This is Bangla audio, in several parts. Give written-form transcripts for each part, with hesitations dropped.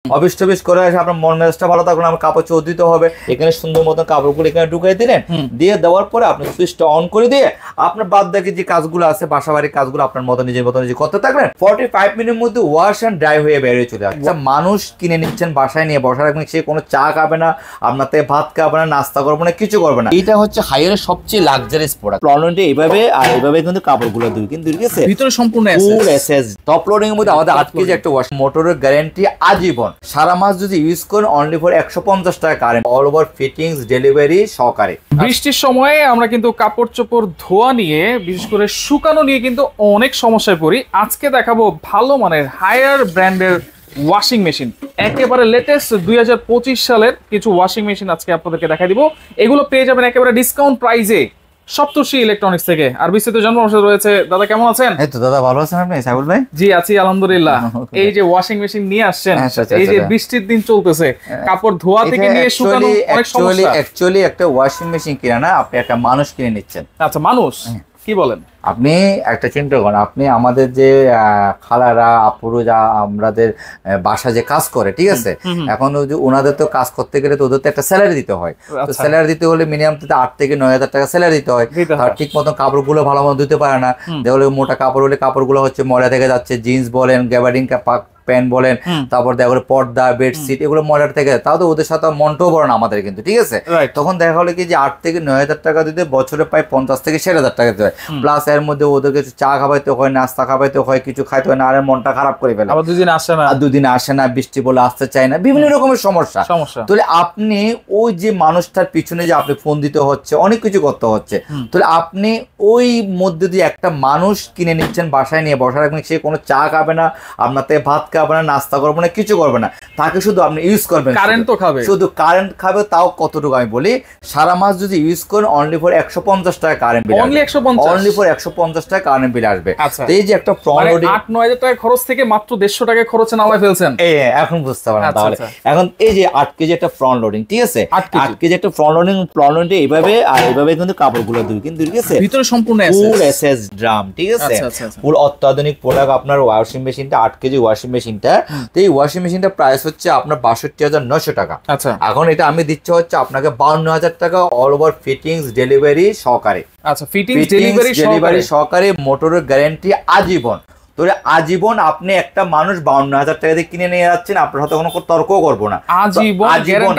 অফিস টফিস করে আসে আপনার মন মেজাজটা ভালো থাকবে না, আমার কাপড় চোপড় দিতে হবে, এখানে সুন্দর মতন কাপড়গুলো এখানে ঢুকিয়ে দিলেন, দিয়ে দেওয়ার পরে আপনি সুইচটা অন করে দিয়ে আপনার বাদ বাকি যে কাজগুলো আছে বাসা বাড়ির কাজগুলো আপনার মতো নিজের মতো নিজে করতে থাকবেন। 45 মিনিটের মধ্যে ওয়াশ এন্ড ড্রাই হয়ে বেরিয়ে চলে যাচ্ছে। মানুষ কিনে নিচ্ছেন বাসায় নিয়ে বসা রাখবেন, সে কোনো চা খাবে না, আপনার থেকে ভাত খাবে না, নাস্তা করবে না, কিছু করবে না। এটা হচ্ছে হাইয়ারের সবচেয়ে লাক্সারিয়াস প্রোডাক্ট। লন্ডনে এইভাবে আর এইভাবে কিন্তু কাপড়গুলো দুই কিন্তু গেছে ভিতরে সম্পূর্ণ এসএস। টপ লোডিং এর মধ্যে আমাদের 8 কেজি একটা ওয়াশ মোটরের গ্যারান্টি আজীবন, সারা মাস যদি ইউজ করেন অনলি ফর 150 টাকা current, all over fittings delivery সহকারে। বৃষ্টির সময়ে আমরা কিন্তু কাপড় চোপড় ধোয়া নিয়ে বিশেষ করে শুকানো নিয়ে কিন্তু অনেক সমস্যায় পড়ি। আজকে দেখাবো ভালো মানের হায়ার ব্র্যান্ডের ওয়াশিং মেশিন, একেবারে লেটেস্ট 2025 সালের কিছু ওয়াশিং মেশিন আজকে আপনাদেরকে দেখা দিব। এগুলো পেয়ে যাবেন একেবারে ডিসকাউন্ট প্রাইসে সপ্তর্ষি ইলেকট্রনিক্স থেকে। আর বিস্তারিত জানার অবসর রয়েছে। দাদা কেমন আছেন? এই তো দাদা ভালো আছেন আপনি সাইফুল ভাই? জি আছি আলহামদুলিল্লাহ। এই যে ওয়াশিং মেশিন নিয়ে আসছেন, এই যে বৃষ্টির দিন চলতেছে, কাপড় ধোয়া থেকে নিয়ে শুকানো অনেক সমস্যা। অ্যাকচুয়ালি একটা ওয়াশিং মেশিন কিনা না, আপনি একটা মানুষ কিনে নিচ্ছেন। আচ্ছা মানুষ কি বলেন? আপনি একটা চিন্তা করেন, আপনি আমাদের যে খালারা আপুরু যা আমাদের বাসা যে কাজ করে, ঠিক আছে, এখন ওনাদের তো কাজ করতে গেলে তো ওদের তো একটা স্যালারি দিতে হয়। তো স্যালারি দিতে হলে মিনিমাম 8 থেকে 9,000 টাকা স্যালারি দিতে হয়। আর ঠিক মতন কাপড়গুলো ভালো মতো দিতে পারে না, যেগুলো মোটা কাপড় হলে কাপড়গুলো হচ্ছে ময়লা থেকে যাচ্ছে, জিন্স বলেন, গ্যাবার্ডিং প্যান্ট বলেন, তারপর দেখা গেলো পর্দা বেডশিট এগুলো ময়লার থেকে, তাও তো ওদের সাথে মনটাও বড় না আমাদের কিন্তু, ঠিক আছে। তখন দেখা হলো কি যে 8 থেকে 9,000 টাকা দিতে বছরে প্রায় 50 থেকে 60,000 টাকা দিতে হয়। প্লাস এর মধ্যে ওদেরকে চা খাওয়াইতে হয়, নাস্তা খাওয়াইতে হয়, কিছু খাইতে হয় না, আর মনটা খারাপ করে ফেলে, আবার দুদিন আসে না, বৃষ্টি বলে আসতে চায় না, বিভিন্ন রকমের সমস্যা। তাহলে আপনি ওই যে মানুষটার পিছনে যে আপনি ফোন দিতে হচ্ছে, অনেক কিছু করতে হচ্ছে, তাহলে আপনি ওই মধ্যে দিয়ে একটা মানুষ কিনে নিচ্ছেন বাসায় নিয়ে বসা রাখবেন, সে কোনো চা খাবে না, আপনার থেকে ভাত খাবে না, নাস্তা করবে না, কিছু করবে না, তাকে শুধু আপনি ইউজ করবেন, কারেন্ট তো খাবে, শুধু কারেন্ট খাবে। তাও কতটুকু আমি বলি, সারা মাস যদি ইউজ করেন অনলি ফর 150 টাকা কারেন্ট বিল, অনলি ফর 150 টাকা কারেন্ট বিল আসবে। এই যে একটা ফ্রন্ট লোডিং 8-9,000 টাকা খরচ থেকে মাত্র 150 টাকা খরচে নামায় ফেলছেন, এখন বুঝতে পারেন। তাহলে এখন এই যে 8 কেজি একটা ফ্রন্ট লোডিং, ঠিক আছে, 8 কেজি একটা ফ্রন্ট লোডিং এইভাবে আর এইভাবে কিন্তু কাপড়গুলো দুই কিন্তু গেছে, ভিতরে সম্পূর্ণ এসএস ড্রাম, ঠিক আছে, ফুল অত্যাধুনিক প্রোডাক্ট। আপনার ওয়াশিং মেশিনটা 8 কেজি ওয়াশিং মেশিনটা, তো এই ওয়াশিং মেশিনটা প্রাইস হচ্ছে আপনার 62,900 টাকা। আচ্ছা, এখন এটা আমি দিচ্ছি হচ্ছে আপনাকে 52,000 টাকা, অল ওভার ফিটিংস ডেলিভারি সহকারে। আচ্ছা, ফিটিংস ডেলিভারি সহকারে, মোটরের গ্যারান্টি আজীবন। তাহলে আজীবন আপনি একটা মানুষ 52,000 টাকা দিয়ে কিনে নিয়ে যাচ্ছেন, আপনার সাথে কোনো তর্কও করবো না, আজীবন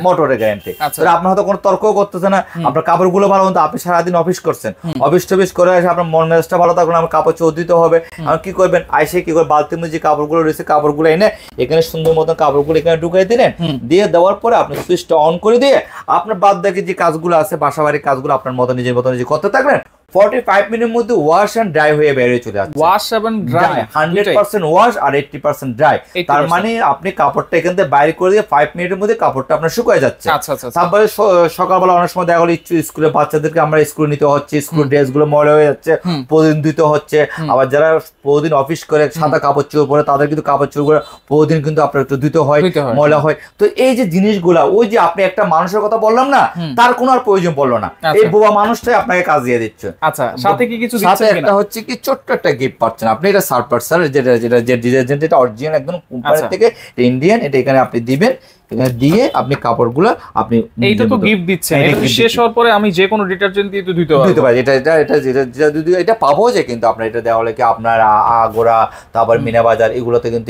মোটরের গ্যারান্টি। তাহলে আপনার সাথে কোনো তর্কও করতেছে না, আপনার কাপড়গুলো ভালো মতো, আপনি সারাদিন অফিস করছেন, অফিস টফিস করে আসে আপনার মন মেজাজটা ভালো থাকবে না, আমার কাপড় চোপড় দিতে হবে, আর কি করবেন, আইসে কি করে বালতির মধ্যে যে কাপড়গুলো রয়েছে কাপড়গুলো এনে এখানে সুন্দর মতন কাপড়গুলো এখানে ঢুকিয়ে দিলেন, দিয়ে দেওয়ার পরে আপনি সুইচটা অন করে দিয়ে আপনার বাদ বাকি যে কাজগুলো আছে বাসা বাড়ির কাজগুলো আপনার মতো নিজের মতো নিজে করতে থাকবেন। 45 মিনিটের মধ্যে ওয়াশ এন্ড ড্রাই হয়ে বেরিয়ে চলে যাচ্ছে। ওয়াশ এবং ড্রাই 100% ওয়াশ আর 80% ড্রাই। তার মানে আপনি কাপড়টা এখান থেকে বাইরে করে দিয়ে 5 মিনিটের মধ্যে কাপড়টা আপনার শুকিয়ে যাচ্ছে। তারপরে সকালবেলা অনেক সময় দেখা গেলো স্কুলে বাচ্চাদেরকে আমরা স্কুলে নিতে হচ্ছে, স্কুল ড্রেসগুলো ময়লা হয়ে যাচ্ছে, প্রতিদিন দিতে হচ্ছে। আবার যারা প্রতিদিন অফিস করে সাদা কাপড় চোপড় পরে তাদের কিন্তু কাপড় চোপড় প্রতিদিন কিন্তু আপনার একটু দিতে হয়, ময়লা হয়। তো এই যে জিনিসগুলা, ওই যে আপনি একটা মানুষের কথা বললাম না, তার কোনো আর প্রয়োজন পড়লো না, এই বোবা মানুষটাই আপনাকে কাজ দিয়ে দিচ্ছে। আচ্ছা, সাথে কি কিছু দিচ্ছেন? সাথে একটা হচ্ছে কি ছোট্ট একটা গিফট পাচ্ছেন আপনি, এটা সারপ্রাইজ, যেটা অরিজিনাল একদম কোম্পানি থেকে ইন্ডিয়ান, এটা এখানে আপনি দিবেন, এখানে দিয়ে আপনি কাপড়গুলো আপনি এইটা তো গিফট দিচ্ছেন, এটা শেষ হওয়ার পরে আমি যে কোনো ডিটারজেন্ট দিয়ে তো দিতে পারি। এটা পাবো যে, কিন্তু আপনার এটা দেওয়া হলে কি আপনার আগোরা, তারপর মিনা বাজার এগুলোতে কিন্তু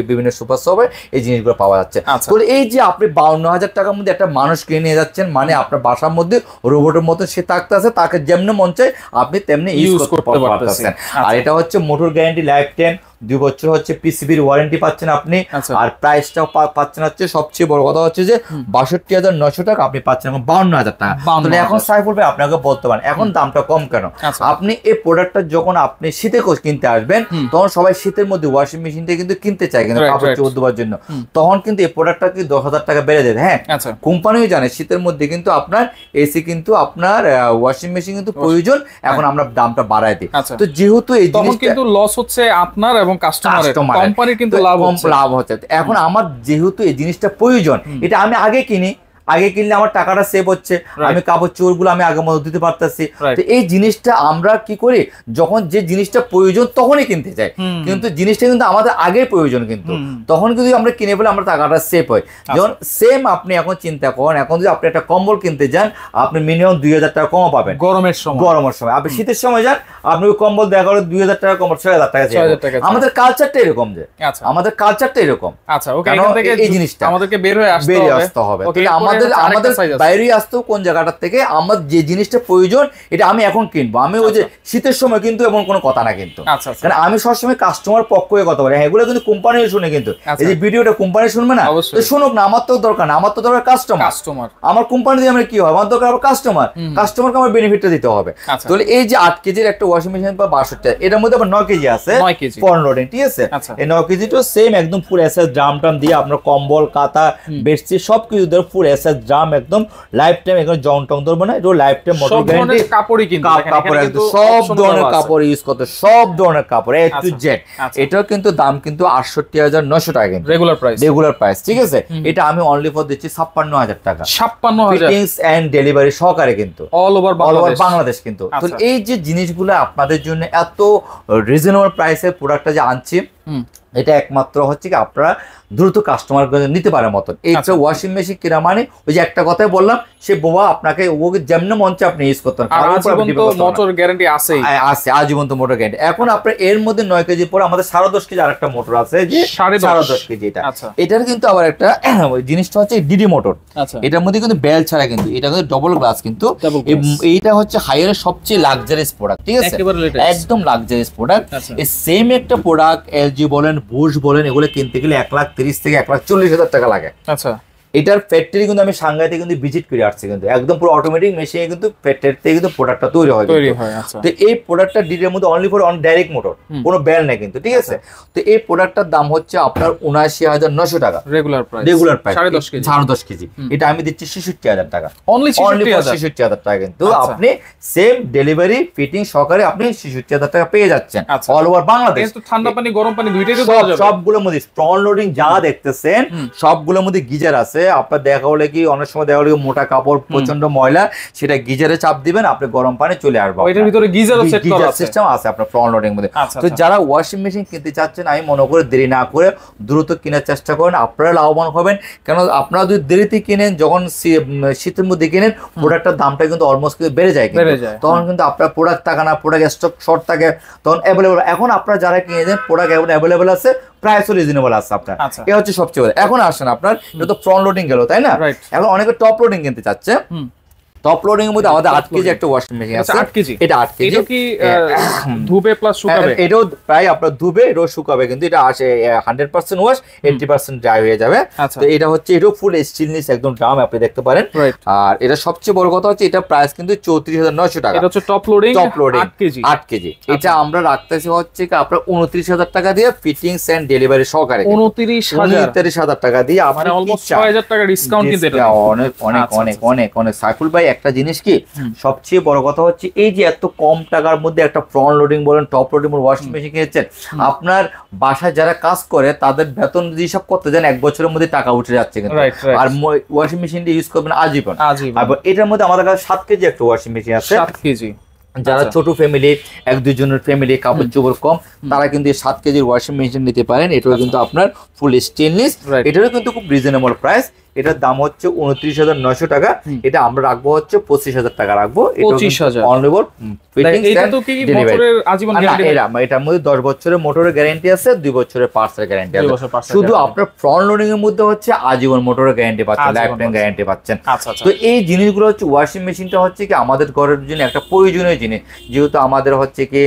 বিভিন্ন সুপার শপে এই জিনিসগুলো পাওয়া যাচ্ছে। তো এই যে আপনি 52,000 টাকার মধ্যে একটা মানুষ কিনে নিয়ে যাচ্ছেন, মানে আপনার বাসার মধ্যে রোবটের মতো সে থাকতে আছে, তাকে যেমনি মন চায় আপনি তেমনি ইউজ করতে পারতেছেন। আর এটা হচ্ছে মোটর গ্যারান্টি লাইফ টাইম, 2 বছর হচ্ছে পিসিবির ওয়ারেন্টি পাচ্ছেন আপনি। আর প্রাইসটাও পাচ্ছেন হচ্ছে, সবচেয়ে বড় কথা হচ্ছে যে 62,900 টাকা আপনি পাচ্ছেন এখন 52,000 টাকা। তাহলে এখন সাইফুল ভাই আপনাকে বলতে পারেন এখন দামটা কম কেন? আপনি এই প্রোডাক্টটা যখন আপনি শীতে কিনতে আসবেন, তখন সবাই শীতের মধ্যে ওয়াশিং মেশিনটা কিন্তু কিনতে চায় কিন্তু কাপড় চোপড় ধোয়ার জন্য, তখন কিন্তু এই প্রোডাক্টটা কি 10,000 টাকা বেড়ে যায়। হ্যাঁ, কোম্পানিও জানে শীতের মধ্যে কিন্তু আপনার এসি কিন্তু আপনার ওয়াশিং মেশিন কিন্তু প্রয়োজন, এখন আমরা দামটা বাড়াই দিই। তো যেহেতু এই জিনিসটা কিন্তু লস হচ্ছে আপনার এবং কোম্পানির কিন্তু লাভ হচ্ছে। এখন আমার যেহেতু এই জিনিসটা প্রয়োজন, এটা আমি আগে কিনি, আগে কিনলে আমার টাকাটা সেভ হচ্ছে, আমি কাপড় চোপড়গুলো আমি আগের মতো দিতে পারতেছি। তো এই জিনিসটা আমরা কি করি, যখন যে জিনিসটা প্রয়োজন তখনই কিনতে চাই, কিন্তু জিনিসটা কিন্তু আমাদের আগের প্রয়োজন, কিন্তু তখন কিন্তু আমরা কিনে ফেলে আমরা টাকাটা সেভ হয়। যেমন সেম আপনি এখন চিন্তা করেন, এখন যদি আপনি একটা কম্বল কিনতে যান আপনি মিনিমাম 2000 টাকা কম পাবেন গরমের সময়। আপনি শীতের সময় যান, আপনি ওই কম্বল দেখা গেলো 2000 টাকা কম্বল 6000 টাকা। আমাদের কালচারটা এরকম, যে আমাদের কালচারটা এরকম। আচ্ছা, ওকে, এখান থেকে এই জিনিসটা আমাদেরকে বের হয়ে আসতে হবে। আমাদের বাইরে আসতেও কোন জায়গাটা থেকে আমার যে জিনিসটা প্রয়োজন এটা আমি এখন কিনবো, আমি ওই যে শীতের সময় কিন্তু এমন কোনো কথা না, কিন্তু কারণ আমি সবসময় কাস্টমার পক্ষ হয়ে কথা বলি। এগুলো কিন্তু কোম্পানি শুনে, কিন্তু এই যে ভিডিওটা কোম্পানি শুনবে না, শুনুক না, আমার তো দরকার না, আমার তো দরকার কাস্টমার। আমার কোম্পানি দিয়ে আমার কি হয়, আমার দরকার কাস্টমারকে আমার বেনিফিটটা দিতে হবে। তাহলে এই যে 8 কেজির একটা ওয়াশিং মেশিন বা 62, এটার মধ্যে আবার 9 কেজি আছে, ফ্রন্ট লোডিং, ঠিক আছে। এই 9 কেজিটা সেম একদম ফুল এসএস ড্রাম টাম দিয়ে আপনার কম্বল কাঁথা বেডশিট সবকিছু ধরে ফুল এসএস ড্রাম একদম লাইফ টাইম, এখানে জং টং ধরবে না, এটা লাইফ টাইম মোটর গ্যারান্টি। কাপড়ই কিন্তু কাপড় একদম সব ধরনের কাপড় ইউজ করতে, সব ধরনের কাপড় এ টু জেড। এটাও কিন্তু দাম কিন্তু 68900 টাকা, কিন্তু রেগুলার প্রাইস, ঠিক আছে। এটা আমি অনলি ফর দিচ্ছি 56000 টাকা, 56000 ফিটিংস এন্ড ডেলিভারি সহকারে, কিন্তু অল ওভার বাংলাদেশ। কিন্তু তো এই যে জিনিসগুলো আপনাদের জন্য এত রিজনেবল প্রাইসের প্রোডাক্টটা যে আনছি, এটা একমাত্র হচ্ছে কি আপনারা দ্রুত কাস্টমার নিতে পারার মতন। এইটা ওয়াশিং মেশিন কিনা মানে ওই যে একটা কথাই বললাম, সে বোবা আপনাকে ওকে যেমন মঞ্চে আপনি ইউজ করতে পারেন, মোটর গ্যারান্টি আছে, আজীবন তো মোটর গ্যারান্টি। এখন আপনার এর মধ্যে 9 কেজি পরে আমাদের 10.5 কেজি আরেকটা মোটর আছে, যে 10.5 কেজি। এটার কিন্তু আবার একটা জিনিসটা হচ্ছে ডিডি মোটর, এটার মধ্যে কিন্তু বেল ছাড়া, কিন্তু এটা কিন্তু ডবল গ্লাস, কিন্তু এইটা হচ্ছে হাইয়ারের সবচেয়ে লাক্সারিয়াস প্রোডাক্ট, ঠিক আছে, একদম লাক্সারিয়াস প্রোডাক্ট। এই সেম একটা প্রোডাক্ট এলজি বলেন বুশ বলেন, এগুলো কিনতে গেলে 1,30,000 থেকে 1,40,000 টাকা লাগে। আচ্ছা, এটার ফ্যাক্টরি কিন্তু আমি সাংঘাইতে কিন্তু ভিজিট করে আসছি, কিন্তু একদম পুরো অটোমেটিক মেশিনে কিন্তু ফ্যাক্টরি থেকে কিন্তু প্রোডাক্টটা তৈরি হয়। তো এই প্রোডাক্টটা ডিটের মধ্যে only for on direct motor, কোনো বেল নেই, কিন্তু ঠিক আছে। তো এই প্রোডাক্টটার দাম হচ্ছে আপনার 79900 টাকা রেগুলার প্রাইস 10.5 কেজি। এটা আমি দিচ্ছি 66000 টাকা, অনলি 66000 টাকা, কিন্তু আপনি সেম ডেলিভারি ফিটিং সহকারে আপনি 66000 টাকা পেয়ে যাচ্ছেন অল ওভার বাংলাদেশ। ঠান্ডা পানি গরম পানি দুইটাই তো দেওয়া যাবে। সবগুলোর মধ্যে ফ্রন্ট লোডিং যা দেখতেছেন সবগুলোর মধ্যে গিজার আছে। আপনার দেখা হলে কি অনেক সময় দেখা হলে মোটা কাপড় প্রচন্ড ময়লা, সেটা গিজারে চাপ দিবেন, আপনি গরম পানি চলে আসবে। এটার ভিতরে গিজার সিস্টেম আছে আপনার ফ্রন্ট লোডিং মধ্যে। তো যারা ওয়াশিং মেশিন কিনতে চাচ্ছেন, আমি মনে করে দেরি না করে দ্রুত কেনার চেষ্টা করেন, আপনারা লাভবান হবেন। কেন আপনারা যদি দেরিতে কিনেন, যখন শীতের মধ্যে কিনেন, প্রোডাক্টের দামটা কিন্তু অলমোস্ট বেড়ে যায়, তখন কিন্তু আপনার প্রোডাক্ট থাকে না, প্রোডাক্ট স্টক শর্ট থাকে, তখন অ্যাভেলেবল। এখন আপনারা যারা কিনে দেন প্রোডাক্ট এখন অ্যাভেলেবল আছে, প্রাইসও রিজনেবল আছে আপনার, এটা হচ্ছে সবচেয়ে বড়। এখন আসেন আপনার এটা তো ফ্রন্ট লোডিং গেল, তাই না? এখন অনেকে টপ লোডিং কিনতে চাচ্ছে। টপ লোডিং এর মধ্যে আমাদের 8 কেজি একটা ওয়াশিং মেশিন আছে, 8 কেজি। এটা 8 কেজি, এটা কি ধুবে প্লাস শুকাবে? এটাও প্রায় আপনার ধুবে এটাও শুকাবে, কিন্তু এটা আসে 100% ওয়াশ, 80% ড্রাই হয়ে যাবে। তো এটা হচ্ছে এটাও ফুল স্টেনলেস একদম ড্রাম আপনি দেখতে পারেন। আর এটা সবচেয়ে বড় কথা হচ্ছে এটা প্রাইস কিন্তু 34900 টাকা। এটা হচ্ছে টপ লোডিং 8 কেজি। এটা আমরা রাখতেছি হচ্ছে কি আপনার 29000 টাকা দিয়ে ফিটিংস এন্ড ডেলিভারি সহকারে। 29000 টাকা দিয়ে আপনি অলমোস্ট 6000 টাকা ডিসকাউন্ট কিন্তু এটা অনেক অনেক অনেক অনেক অনেক। সাইফুল ভাই একটা জিনিস কি সবচেয়ে বড় কথা হচ্ছে এই যে এত কম টাকার মধ্যে একটা ফ্রন্ট লোডিং বলেন টপ লোডিং ওয়াশিং মেশিন কিনেছেন, আপনার বাসায় যারা কাজ করে তাদের বেতন যদি হিসাব করতে যান 1 বছরের মধ্যে টাকা উঠে যাচ্ছে কিন্তু। আর ওয়াশিং মেশিনটা ইউজ করবেন আজীবন। আর এটার মধ্যে আমাদের কাছে 7 কেজি একটা ওয়াশিং মেশিন আছে। 7 কেজি যারা ছোট ফ্যামিলি, 1-2 জনের ফ্যামিলি, কাপড় চোপড় কম, তারা কিন্তু 7 কেজির ওয়াশিং মেশিন নিতে পারেন। এটাও কিন্তু আপনার ফুল স্টেনলেস, এটারও কিন্তু খুব রিজনেবল প্রাইস। এটার দাম হচ্ছে 29900 টাকা। এটা আমরা রাখবো হচ্ছে 25000 টাকা রাখবো। এটার মধ্যে 10 বছরের মোটরের গ্যারান্টি আছে, 2 বছরের পার্টসের গ্যারান্টি আছে। শুধু আপনার ফ্রন্ট লোডিং এর মধ্যে হচ্ছে আজীবন মোটরের গ্যারান্টি পাচ্ছেন, লাইফ টাইম গ্যারান্টি পাচ্ছেন। তো এই জিনিসগুলো হচ্ছে ওয়াশিং মেশিনটা হচ্ছে কি আমাদের ঘরের জন্য একটা প্রয়োজনীয় জিনিস, যেহেতু আমাদের হচ্ছে কি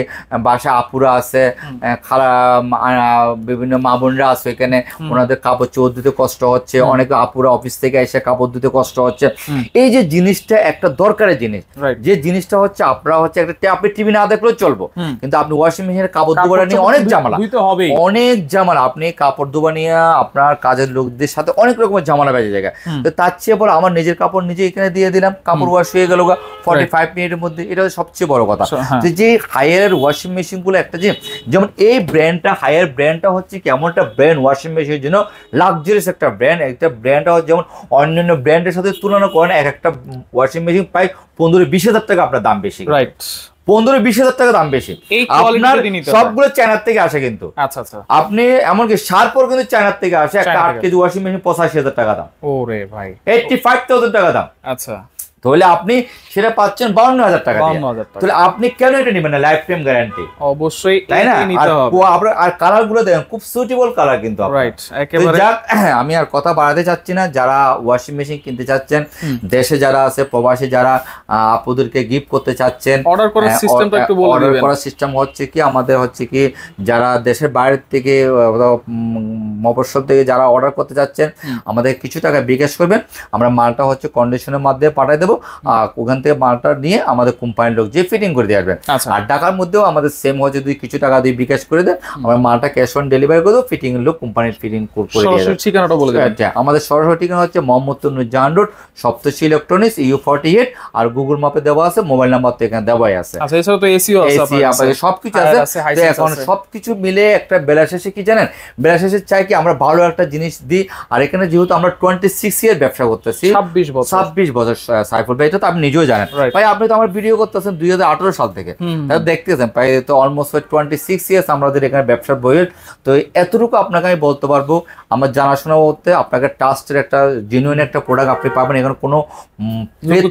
বাসা আপুরা আছে, খালা বিভিন্ন মা বোনরা আছে, এখানে ওনাদের কাপড় চোপড় দিতে কষ্ট হচ্ছে, অনেক আপুরা অফিস থেকে এসে কাপড় ধুতে কষ্ট হচ্ছে। এই যে জিনিসটা একটা দরকারের জিনিস, যে জিনিসটা হচ্ছে আপনারা হচ্ছে একটা ট্যাপে টিভি না দেখলেও চলবো, কিন্তু আপনি ওয়াশিং মেশিনের কাপড় ধোয়া নিয়ে অনেক ঝামেলা, অনেক ঝামেলা। আপনি কাপড় ধোয়া নিয়ে আপনার কাজের লোকদের সাথে অনেক রকমের ঝামেলা বেজে যায়। তো তার চেয়ে বলো আমার নিজের কাপড় নিজে এখানে দিয়ে দিলাম, কাপড় ওয়াশ হয়ে গেল 45 মিনিটের মধ্যে। এটা সবচেয়ে বড় কথা। যে হায়ার ওয়াশিং মেশিন গুলো একটা যে যেমন এই ব্র্যান্ডটা হায়ার ব্র্যান্ডটা হচ্ছে কি এমন একটা ব্র্যান্ড ওয়াশিং মেশিনের জন্য লাক্সারিয়াস একটা ব্র্যান্ড। একটা ব্র্যান্ডটা যেমন অন্যান্য ব্র্যান্ডের সাথে তুলনা করেন, এক একটা ওয়াশিং মেশিন প্রায় 15-20 হাজার টাকা আপনার দাম বেশি, রাইট, 15-20 হাজার টাকা দাম বেশি। আপনার সবগুলো চায়নার থেকে আসে কিন্তু। আচ্ছা আচ্ছা, আপনি এমনকি শার্পও কিন্তু চায়নার থেকে আসে, একটা 8 কেজি ওয়াশিং মেশিন 85,000 টাকা দাম। ওরে ভাই, 85,000 টাকা দাম। আচ্ছা, তাহলে আপনি সেটা পাচ্ছেন 52,000 টাকা দিয়ে। তাহলে আপনি কেন এটা নেবেন না? লাইফ টাইম গ্যারান্টি অবশ্যই, তাই না? আর কালার গুলো দেখেন খুব সুইটেবল কালার কিন্তু। রাইট, একেবারে। আমি আর কথা বাড়াতে চাচ্ছি না, যারা ওয়াশিং মেশিন কিনতে চাচ্ছেন, দেশে যারা আছে, প্রবাসী যারা আপুদেরকে গিফট করতে চাচ্ছেন, অর্ডার করার সিস্টেমটা একটু বলে দিবেন। অর্ডার করার সিস্টেম হচ্ছে কি, আমাদের হচ্ছে কি, যারা দেশের বাইরে থেকে মফস্বল থেকে যারা অর্ডার করতে চাচ্ছেন, আমাদের কিছু টাকা বিকাশ করবেন, আমরা মালটা হচ্ছে কন্ডিশনের মাধ্যমে পাঠিয়ে দেবো। ওখান থেকে মালটা নিয়ে আমাদের কোম্পানির লোক যে ফিটিং করে দিয়ে আসবেন। আর ঢাকার মধ্যেও আমাদের সেম হয়, যদি কিছু টাকা দিয়ে বিকাশ করে দেন, আমরা মালটা ক্যাশ অন ডেলিভারি করে দেবো, ফিটিং এর লোক কোম্পানির ফিটিং করে দিয়ে দেবে। ঠিকানাটা বলে দেবেন। আমাদের সরাসরি ঠিকানা হচ্ছে Mohammad Nurjahan road, Saptashree electronics, U48, আর গুগল ম্যাপে দেওয়া আছে, মোবাইল নাম্বার তো এখানে দেওয়াই আছে। আচ্ছা, এছাড়া তো এসিও আছে, সবকিছু আছে। এখন সবকিছু মিলে একটা বেলা শেষে কি জানেন, বেলা শেষে চাই কি আমরা ভালো একটা জিনিস দিই। আর এখানে যেহেতু আমরা 26 ইয়ার ব্যবসা করতেছি, 26 বছর সাইফুল ভাই, এটা তো আপনি নিজেও জানেন ভাই, আপনি তো আমার ভিডিও করতেছেন 2018 সাল থেকে, দেখতেছেন প্রায় তো অলমোস্ট 26 ইয়ার্স আমাদের এখানে ব্যবসার বইয়ের। তো এতটুকু আপনাকে আমি বলতে পারবো, আমার জানাশোনা বলতে আপনাকে ট্রাস্টের একটা জেনুইন একটা প্রোডাক্ট আপনি পাবেন। এখানে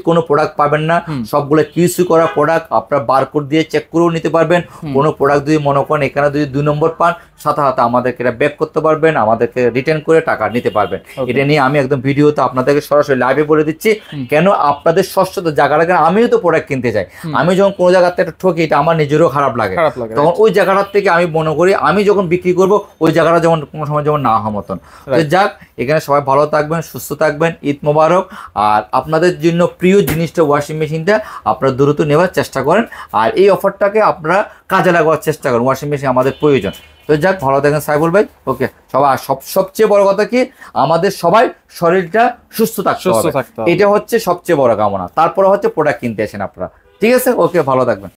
কোনো প্রোডাক্ট পাবেন না, সবগুলো কিউসি করা প্রোডাক্ট। আপনার বারকোড দিয়ে চেক করেও নিতে পারবেন। কোনো প্রোডাক্ট যদি মনে করেন এখানে যদি 2 নম্বর পান, সাথে সাথে আমাদেরকে এটা ব্যাক করতে পারবেন, আমাদেরকে রিটার্ন করে টাকা নিতে পারবেন। এটা নিয়ে আমি একদম ভিডিওতে আপনাদেরকে সরাসরি লাইভে বলে দিচ্ছি, কেন আপনাদের ষষ্ঠত জায়গাটাকে আমিও তো প্রোডাক্ট কিনতে চাই। আমি যখন কোনো জায়গাতে একটা ঠকি, এটা আমার নিজেরও খারাপ লাগে, তখন ওই জায়গাটার থেকে আমি মনে করি আমি যখন বিক্রি করব, ওই জায়গাটা যেমন কোনো সময় যেমন না হওয়ার মতন। যাক, এখানে সবাই ভালো থাকবেন, সুস্থ থাকবেন, ঈদ মোবারক। আর আপনাদের জন্য প্রিয় জিনিসটা ওয়াশিং মেশিনটা আপনারা দ্রুত নেওয়ার চেষ্টা করেন, আর এই অফারটাকে আপনারা কাজে লাগাবার চেষ্টা করেন। ওয়াশিং মেশিন আমাদের প্রয়োজন। তো যাক, ভালো থাকেন সাইফুল ভাই। ওকে, সবচেয়ে বড় কথা কি, আমাদের সবাই শরীরটা সুস্থ থাকতে হবে, এটা হচ্ছে সবচেয়ে বড় কামনা। তারপরে হচ্ছে প্রোডাক্ট কিনতে আসেন আপনারা। ঠিক আছে, ওকে, ভালো থাকবেন।